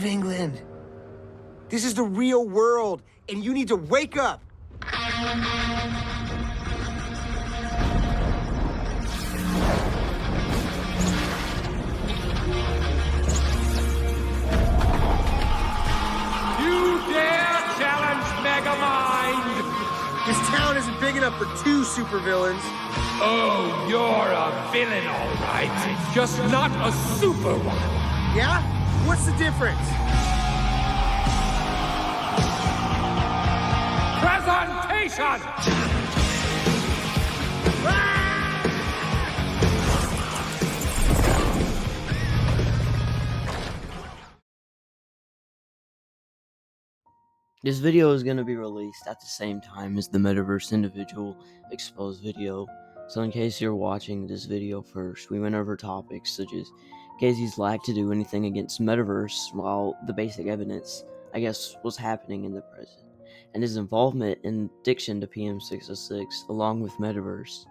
England. This is the real world, and you need to wake up. You dare challenge Megamind? This town isn't big enough for 2 supervillains. Oh, you're a villain, all right. Just not a super one. Yeah? What's the difference? Presentation! This video is going to be released at the same time as the Metaverse Individual Exposed video, so in case you're watching this video first, we went over topics such as Cazy's lack to do anything against Metaverse while the basic evidence, I guess, was happening in the present, and his involvement in addiction to PM606 along with Metaverse.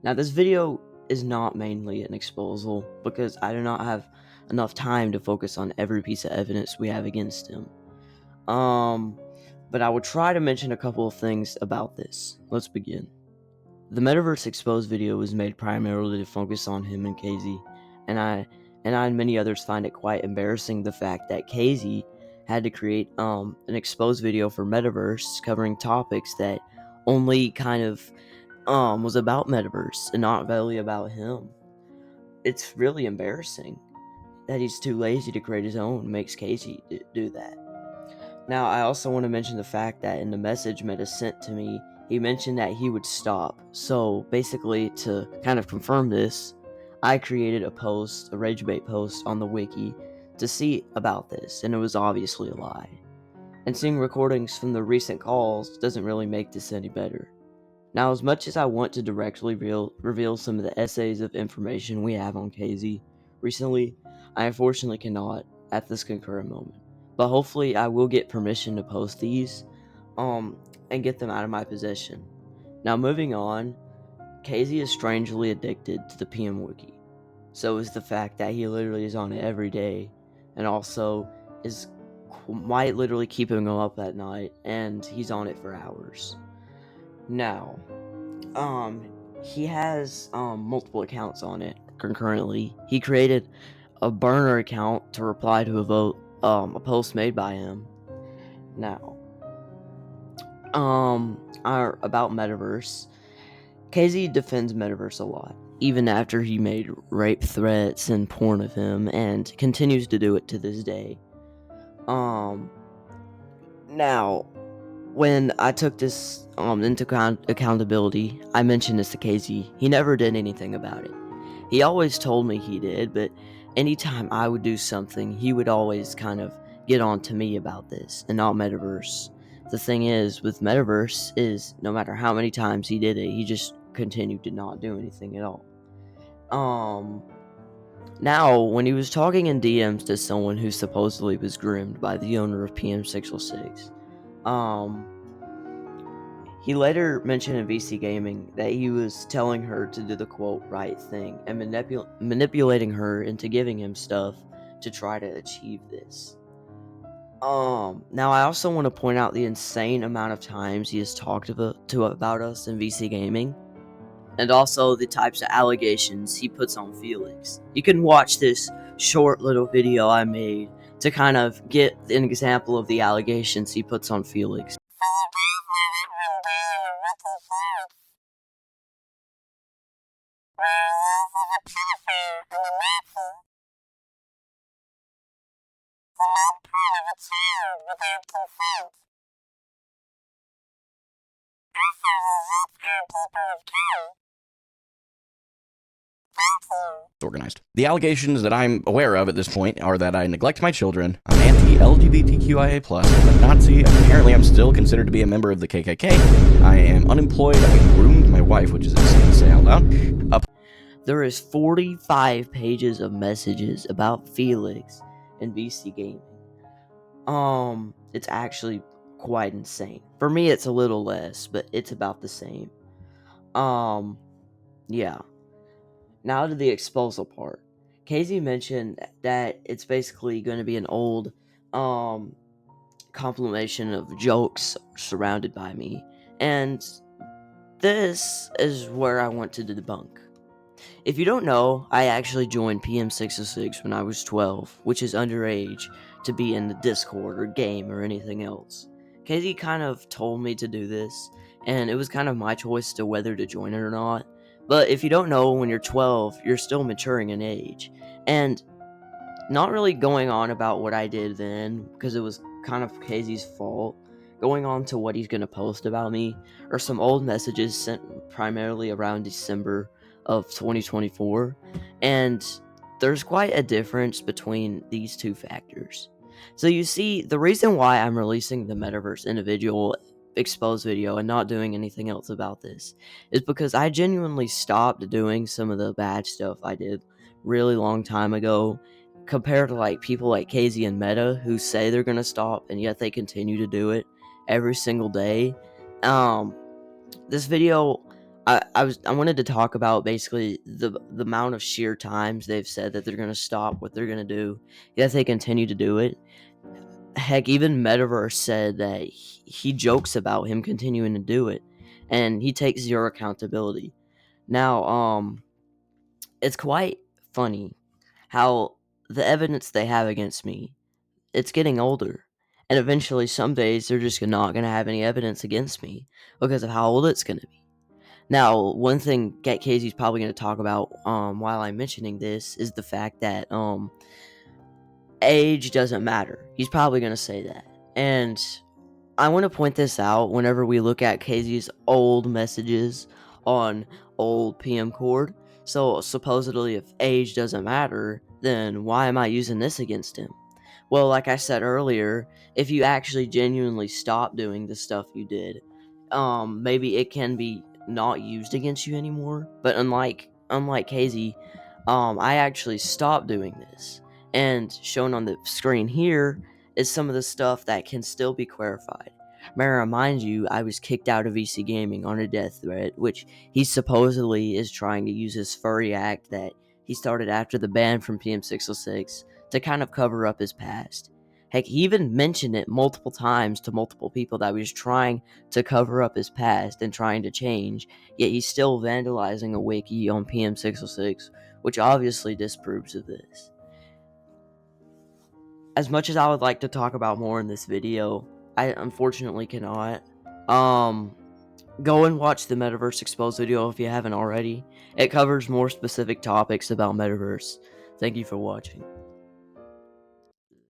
Now this video is not mainly an exposal because I do not have enough time to focus on every piece of evidence we have against him. But I will try to mention a couple of things about this. Let's begin. The Metaverse Exposed video was made primarily to focus on him and Cazy, and I and many others find it quite embarrassing the fact that Cazy had to create an exposed video for Metaverse covering topics that only kind of was about Metaverse and not really about him. It's really embarrassing that he's too lazy to create his own, makes Cazy do that. Now, I also want to mention the fact that in the message Meta sent to me, he mentioned that he would stop. So, basically, to kind of confirm this, I created a post, a ragebait post on the wiki to see about this, and it was obviously a lie. And seeing recordings from the recent calls doesn't really make this any better. Now, as much as I want to directly reveal some of the essays of information we have on Cazy recently, I unfortunately cannot at this concurrent moment. But hopefully I will get permission to post these, and get them out of my possession. Now moving on, Cazy is strangely addicted to the PM Wiki. So is the fact that he literally is on it every day, and also might literally keep him up at night, and he's on it for hours. Now, he has multiple accounts on it concurrently. He created a burner account to reply to a post made by him. Now, about Metaverse, Cazy defends Metaverse a lot, even after he made rape threats and porn of him, and continues to do it to this day. Now, when I took this into accountability, I mentioned this to Cazy. He never did anything about it. He always told me he did, but anytime I would do something, he would always kind of get on to me about this, and not Metaverse. The thing is, with Metaverse, is no matter how many times he did it, he just continued to not do anything at all. Now, when he was talking in DMs to someone who supposedly was groomed by the owner of PM606, he later mentioned in VC Gaming that he was telling her to do the quote right thing and manipulating her into giving him stuff to try to achieve this. Now I also want to point out the insane amount of times he has talked about us in VC Gaming, and also the types of allegations he puts on Felix. You can watch this short little video I made to kind of get an example of the allegations he puts on Felix. Organized. The allegations that I'm aware of at this point are that I neglect my children, I'm anti-LGBTQIA+, I'm a Nazi, apparently I'm still considered to be a member of the KKK, I am unemployed, I groomed my wife, which is insane to say out loud. There is 45 pages of messages about Felix in VC Gaming. It's actually quite insane. For me, it's a little less, but it's about the same. Yeah. Now to the exposal part. Cazy mentioned that it's basically going to be an old compilation of jokes surrounded by me, and this is where I want to debunk. If you don't know, I actually joined PM606 when I was 12, which is underage to be in the Discord or game or anything else. Cazy kind of told me to do this, and it was kind of my choice to whether to join it or not. But if you don't know, when you're 12, you're still maturing in age. And not really going on about what I did then, because it was kind of Cazy's fault. Going on to what he's going to post about me are some old messages sent primarily around December of 2024, and there's quite a difference between these two factors. So you see, the reason why I'm releasing the Metaverse individual exposed video and not doing anything else about this is because I genuinely stopped doing some of the bad stuff I did really long time ago, compared to like people like Cazy and Meta who say they're gonna stop and yet they continue to do it every single day. This video, I wanted to talk about basically the amount of sheer times they've said that they're gonna stop what they're gonna do, yet they continue to do it. Heck, even Metaverse said that he jokes about him continuing to do it, and he takes zero accountability. Now, it's quite funny how the evidence they have against me, it's getting older. And eventually, some days, they're just not going to have any evidence against me because of how old it's going to be. Now, one thing Get Cazy's probably going to talk about while I'm mentioning this is the fact that age doesn't matter. He's probably going to say that. And I want to point this out whenever we look at Cazy's old messages on old PM Cord. So, supposedly, if age doesn't matter, then why am I using this against him? Well, like I said earlier, if you actually genuinely stop doing the stuff you did, maybe it can be not used against you anymore. But unlike Cazy, I actually stopped doing this, and shown on the screen here is some of the stuff that can still be clarified. May I remind you, I was kicked out of EC Gaming on a death threat, which he supposedly is trying to use his furry act that he started after the ban from PM606 to kind of cover up his past. Heck, he even mentioned it multiple times to multiple people that he was trying to cover up his past and trying to change, yet he's still vandalizing a wiki on PM606, which obviously disproves of this. As much as I would like to talk about more in this video, I unfortunately cannot. Go and watch the Metaverse Exposed video if you haven't already. It covers more specific topics about Metaverse. Thank you for watching.